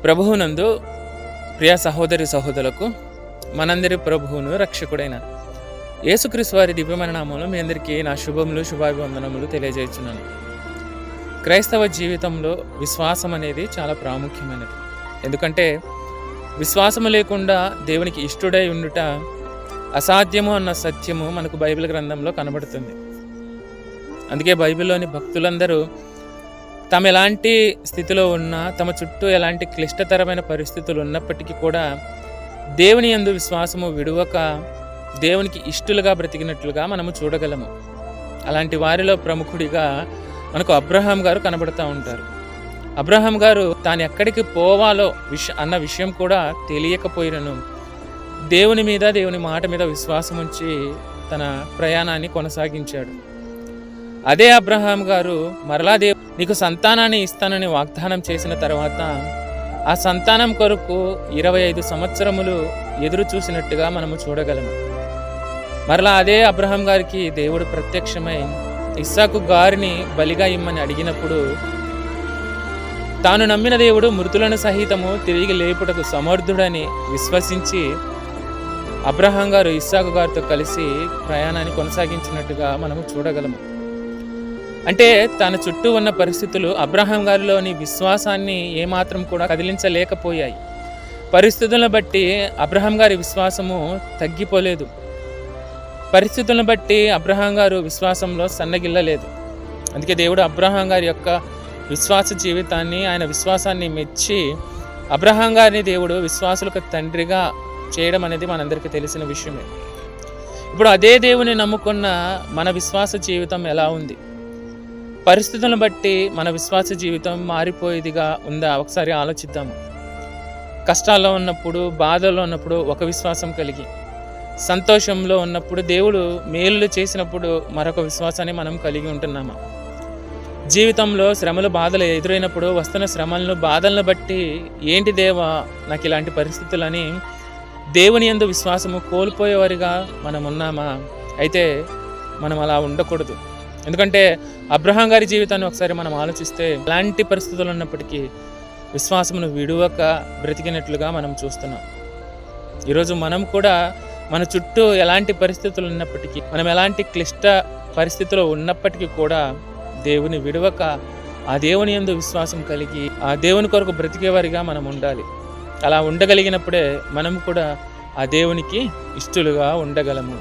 ప్రభువునందు ప్రియ సహోదరి సహోదరులకు మనందరి ప్రభువును రక్షకుడైన యేసుక్రీస్తు వారి దివ్యమైన నామంలో మీ అందరికీ నా శుభములు శుభాభివందనములు తెలియజేస్తున్నాను. క్రైస్తవ జీవితంలో విశ్వాసం అనేది చాలా ప్రాముఖ్యమైనది. ఎందుకంటే విశ్వాసము లేకుండా దేవునికి ఇష్టడై ఉండుట అసాధ్యము అన్న సత్యము మనకు బైబిల్ గ్రంథంలో కనబడుతుంది. అందుకే బైబిల్లోని భక్తులందరూ తమ ఎలాంటి స్థితిలో ఉన్నా, తమ చుట్టూ ఎలాంటి క్లిష్టతరమైన పరిస్థితులు ఉన్నప్పటికీ కూడా దేవుని యందు విశ్వాసము విడువక దేవునికి ఇష్టలుగా బ్రతికినట్లుగా మనము చూడగలము. అలాంటి వారిలో ప్రముఖుడిగా మనకు అబ్రహాం గారు కనబడుతూ ఉంటారు. అబ్రహాం గారు తాను ఎక్కడికి పోవాలో అన్న విషయం కూడా తెలియకపోయినను దేవుని మీద, దేవుని మాట మీద విశ్వాసం ఉంచి తన ప్రయాణాన్ని కొనసాగించాడు. అదే అబ్రహాం గారు మరలా నీకు సంతానాన్ని ఇస్తానని వాగ్దానం చేసిన తర్వాత ఆ సంతానం కొరకు 25 సంవత్సరములు ఎదురు చూసినట్టుగా మనము చూడగలము. మరలా అదే అబ్రహాం గారికి దేవుడు ప్రత్యక్షమై ఇస్సాకు గారిని బలిగా ఇమ్మని అడిగినప్పుడు తాను నమ్మిన దేవుడు మృతులను సహితము తిరిగి లేపుటకు సమర్థుడని విశ్వసించి అబ్రహాం గారు ఇస్సాకు గారితో కలిసి ప్రయాణాన్ని కొనసాగించినట్టుగా మనము చూడగలము. అంటే తన చుట్టూ ఉన్న పరిస్థితులు అబ్రహాం గారిలోని విశ్వాసాన్ని ఏమాత్రం కూడా కదిలించలేకపోయాయి. పరిస్థితులను బట్టి అబ్రహాం గారి విశ్వాసము తగ్గిపోలేదు. పరిస్థితులను బట్టి అబ్రహాం గారు విశ్వాసంలో సన్నగిల్లలేదు. అందుకే దేవుడు అబ్రహాం గారి యొక్క విశ్వాస జీవితాన్ని, ఆయన విశ్వాసాన్ని మెచ్చి అబ్రహాం గారిని దేవుడు విశ్వాసులకు తండ్రిగా చేయడం అనేది మనందరికీ తెలిసిన విషయమే. ఇప్పుడు అదే దేవుని నమ్ముకున్న మన విశ్వాస జీవితం ఎలా ఉంది? పరిస్థితులను బట్టి మన విశ్వాస జీవితం మారిపోయేదిగా ఉందా? ఒకసారి ఆలోచిద్దాము. కష్టాల్లో ఉన్నప్పుడు, బాధల్లో ఉన్నప్పుడు ఒక విశ్వాసం కలిగి, సంతోషంలో ఉన్నప్పుడు, దేవుడు మేలులు చేసినప్పుడు మరొక విశ్వాసాన్ని మనం కలిగి ఉంటున్నామా? జీవితంలో శ్రమలు, బాధలు ఎదురైనప్పుడు వస్తున్న శ్రమలను, బాధలను బట్టి ఏంటి దేవా నాకు ఇలాంటి పరిస్థితులని దేవుని యందు విశ్వాసము కోల్పోయేవారిగా మనం ఉన్నామా? అయితే మనం అలా ఉండకూడదు. ఎందుకంటే అబ్రహాం గారి జీవితాన్ని ఒకసారి మనం ఆలోచిస్తే ఎలాంటి పరిస్థితులు ఉన్నప్పటికీ విశ్వాసమును విడువక బ్రతికినట్లుగా మనం చూస్తున్నాం. ఈరోజు మనం కూడా మన చుట్టూ ఎలాంటి పరిస్థితులు ఉన్నప్పటికీ, మనం ఎలాంటి క్లిష్ట పరిస్థితుల్లో ఉన్నప్పటికీ కూడా దేవుని విడువక ఆ దేవుని యందు విశ్వాసం కలిగి ఆ దేవుని కొరకు బ్రతికేవారిగా మనం ఉండాలి. అలా ఉండగలిగినప్పుడే మనం కూడా ఆ దేవునికి ఇష్టలుగా ఉండగలము.